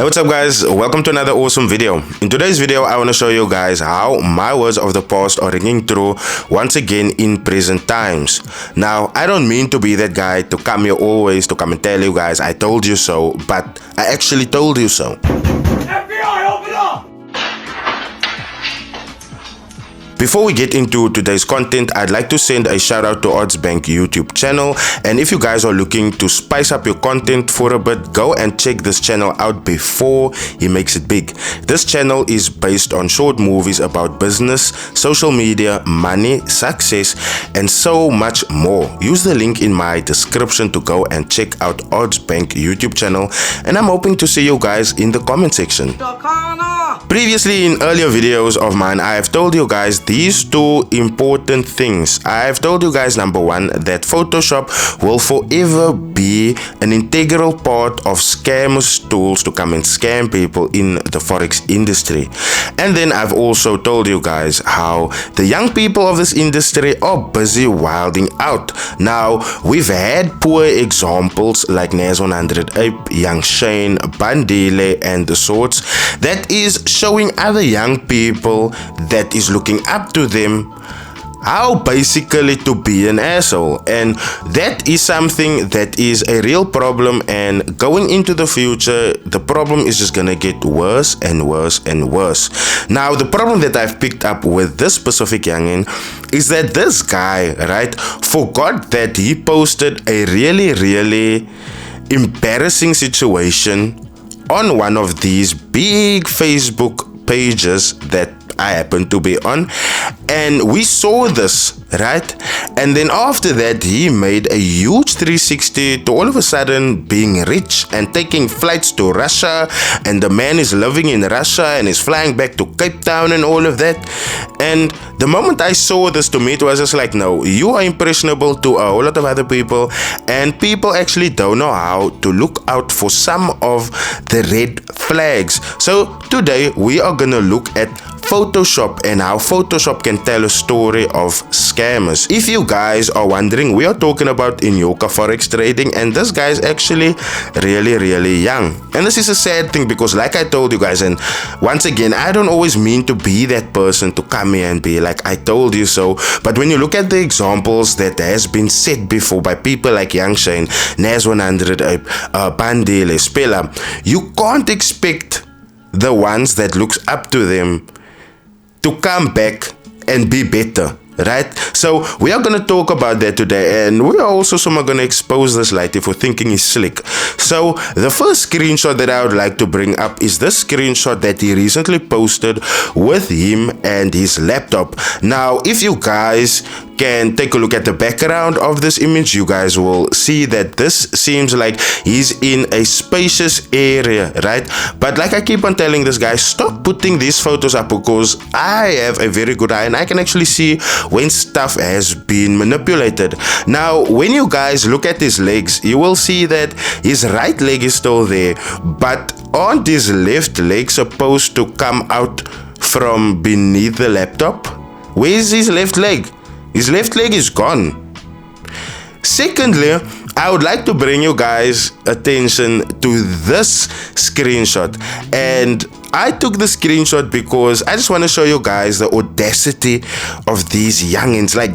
Hey, what's up guys? Welcome to another awesome video. In today's video, I want to show you guys how my words of the past are ringing true once again in present times. Now, I don't mean to be that guy to come here always to come and tell you guys I told you so, but I actually told you so. FBI, open up! Before we get into today's content, I'd like to send a shout out to Odds Bank YouTube channel, and if you guys are looking to spice up your content for a bit, go and check this channel out before he makes it big. This channel is based on short movies about business, social media, money, success, and so much more. Use the link in my description to go and check out Odds Bank YouTube channel, and I'm hoping to see you guys in the comment section. Previously in earlier videos of mine, I have told you guys these two important things. I have told you guys, number one, that Photoshop will forever be an integral part of scammers' tools to come and scam people in the forex industry. And then I've also told you guys how the young people of this industry are busy wilding out. Now, we've had poor examples like Nas 100 Ape, Young Shane, Bandile, and the sorts that is showing other young people that is looking up to them how basically to be an asshole, and that is something that is a real problem, and going into the future the problem is just gonna get worse and worse and worse. Now, the problem that I've picked up with this specific youngin is that this guy, right, forgot that he posted a really embarrassing situation on one of these big Facebook pages that I happen to be on, and we saw this, right? And then after that, he made a huge 360 to all of a sudden being rich and taking flights to Russia, and the man is living in Russia and is flying back to Cape Town and all of that. And the moment I saw this, to me it was just like, no, you are impressionable to a whole lot of other people, and people actually don't know how to look out for some of the red flags. So today we are gonna look at Photoshop and how Photoshop can tell a story of scammers. If you guys are wondering, we are talking about Inyoka Forex trading, and this guy is actually really young. And this is a sad thing because, like I told you guys, and once again, I don't always mean to be that person to come here and be like, I told you so. But when you look at the examples that has been said before by people like Young Shane, Nas 100, Bandile, Spela, you can't expect the ones that looks up to them to come back and be better, right? So we are going to talk about that today, and we are also somehow going to expose this light if we're thinking he's slick. So the first screenshot that I would like to bring up is this screenshot that he recently posted with him and his laptop. Now, if you guys can take a look at the background of this image, you guys will see that this seems like he's in a spacious area, right? But like I keep on telling this guy, stop putting these photos up, because I have a very good eye and I can actually see when stuff has been manipulated. Now, when you guys look at his legs, you will see that his right leg is still there, but aren't his left leg supposed to come out from beneath the laptop? Where is his left leg? His left leg is gone. Secondly, I would like to bring you guys attention to this screenshot, and I took the screenshot because I just want to show you guys the audacity of these youngins. Like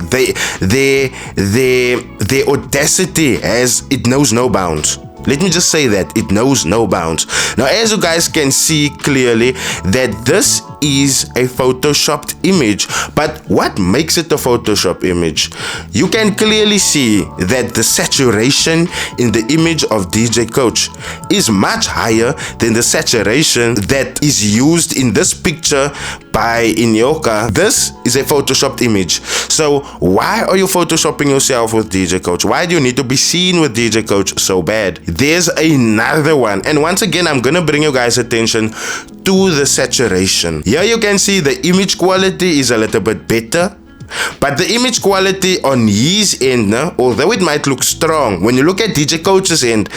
their audacity it knows no bounds. Let me just say that it knows no bounds. Now, as you guys can see clearly, that this is a photoshopped image. But what makes it a Photoshop image? You can clearly see that the saturation in the image of DJ Coach is much higher than the saturation that is used in this picture by Inyoka. This is a photoshopped image. So why are you photoshopping yourself with DJ Coach? Why do you need to be seen with DJ Coach so bad? There's another one, and once again I'm gonna bring you guys attention to the saturation. Here you can see the image quality is a little bit better, but the image quality on his end, although it might look strong, when you look at DJ Coach's end,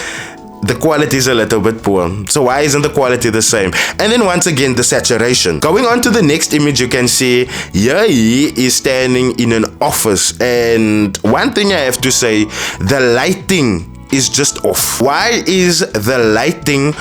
the quality is a little bit poor. So why isn't the quality the same? And then once again, the saturation. Going on to the next image, you can see here he is standing in an office, and one thing I have to say, the lighting is just off. Why is the lighting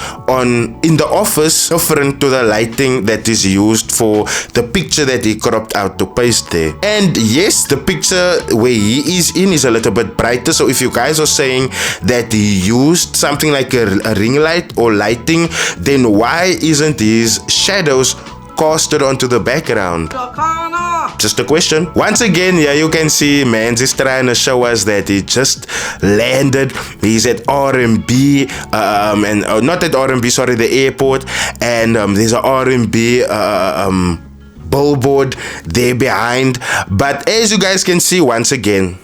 in the office different to the lighting that is used for the picture that he cropped out to paste there? And yes, the picture where he is in is a little bit brighter. So if you guys are saying that he used something like a ring light or lighting, then why isn't his shadows casted onto the background? Just a question. Once again, yeah, you can see Mans is trying to show us that he just landed. He's at R&B, and not at R&B, sorry, the airport, and there's a R&B billboard there behind. But as you guys can see, once again,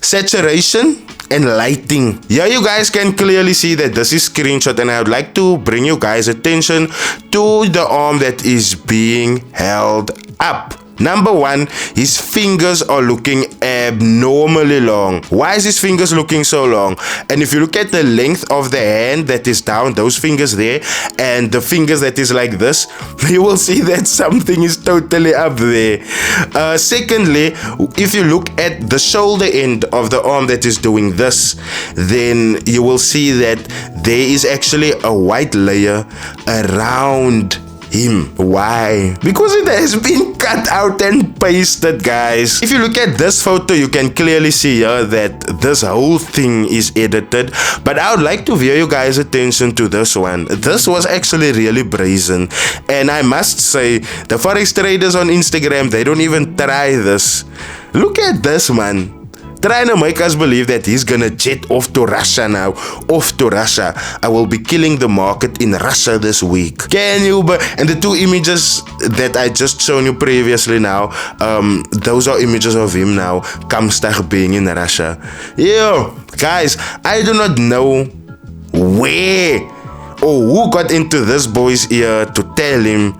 saturation and lighting. Yeah, you guys can clearly see that this is screenshot, and I would like to bring you guys attention to the arm that is being held up. Number one, his fingers are looking abnormally long. Why is his fingers looking so long? And if you look at the length of the hand that is down, those fingers there, and the fingers that is like this, you will see that something is totally up there. Secondly, if you look at the shoulder end of the arm that is doing this, then you will see that there is actually a white layer around him. Why? Because it has been cut out and pasted, guys. If you look at this photo, you can clearly see here that this whole thing is edited. But I would like to veer you guys' attention to this one. This was actually really brazen, and I must say, the forex traders on Instagram, they don't even try this. Look at this, man. Trying to make us believe that he's gonna jet off to Russia now. Off to Russia. I will be killing the market in Russia this week. Can you? And the two images that I just shown you previously now, those are images of him now, Kamstag being in Russia. Yo, guys, I do not know where or who got into this boy's ear to tell him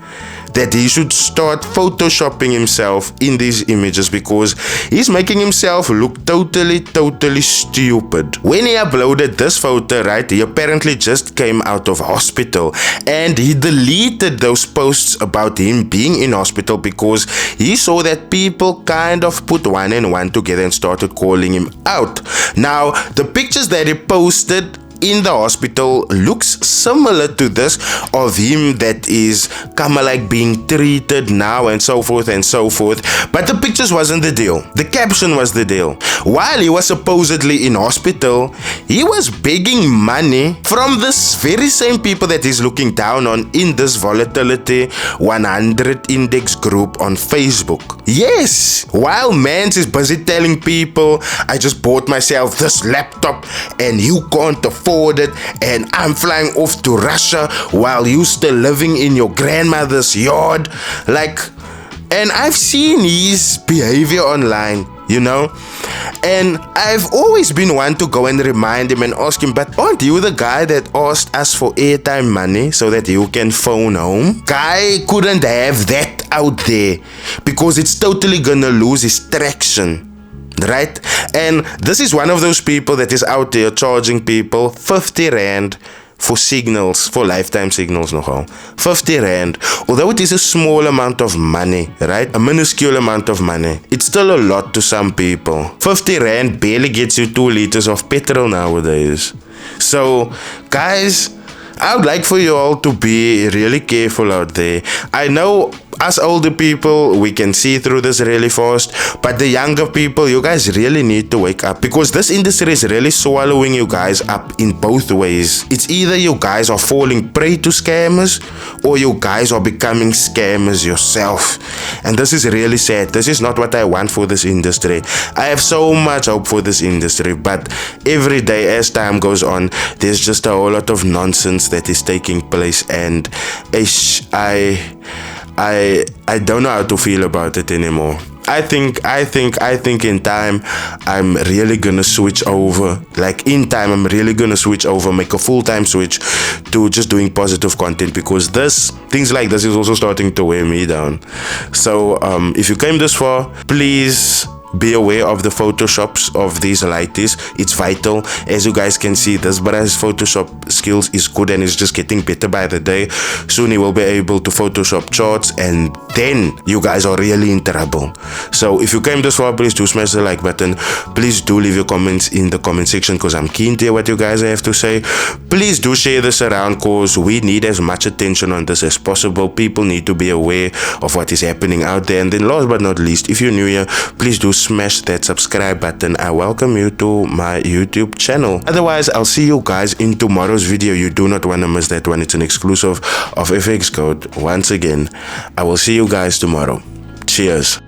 that he should start photoshopping himself in these images, because he's making himself look totally stupid. When he uploaded this photo, right, he apparently just came out of hospital, and he deleted those posts about him being in hospital because he saw that people kind of put one and one together and started calling him out. Now, the pictures that he posted in the hospital looks similar to this of him that is kind of like being treated now and so forth and so forth. But the pictures wasn't the deal. The caption was the deal. While he was supposedly in hospital, he was begging money from this very same people that he's looking down on in this volatility 100 index group on Facebook. Yes, while Mans is busy telling people, I just bought myself this laptop and you can't afford it, and I'm flying off to Russia while you still living in your grandmother's yard. Like, and I've seen his behavior online, you know, and I've always been one to go and remind him and ask him, but aren't you the guy that asked us for airtime money so that you can phone home? Guy couldn't have that out there because it's totally gonna lose his traction, right? And this is one of those people that is out there charging people 50 rand for signals, for lifetime signals nogal. 50 rand. Although it is a small amount of money, right? A minuscule amount of money, it's still a lot to some people. 50 rand barely gets you 2 liters of petrol nowadays. So, guys, I would like for you all to be really careful out there. I know us older people, we can see through this really fast, but the younger people, you guys really need to wake up, because this industry is really swallowing you guys up in both ways. It's either you guys are falling prey to scammers, or you guys are becoming scammers yourself. And this is really sad. This is not what I want for this industry. I have so much hope for this industry, but every day as time goes on, there's just a whole lot of nonsense that is taking place, and I don't know how to feel about it anymore. I think in time I'm really gonna switch over. Like in time I'm really gonna switch over, make a full-time switch to just doing positive content, because things like this is also starting to wear me down. So if you came this far, please be aware of the photoshops of these lighties. It's vital. As you guys can see, this brother's Photoshop skills is good and is just getting better by the day. Soon he will be able to Photoshop charts, and then you guys are really in trouble. So if you came this far, please do smash the like button. Please do leave your comments in the comment section, because I'm keen to hear what you guys have to say. Please do share this around, because we need as much attention on this as possible. People need to be aware of what is happening out there. And then last but not least, if you're new here, please do smash that subscribe button. I welcome you to my YouTube channel. Otherwise, I'll see you guys in tomorrow's video. You do not want to miss that one. It's an exclusive of FX Code. Once again, I will see you guys tomorrow. Cheers.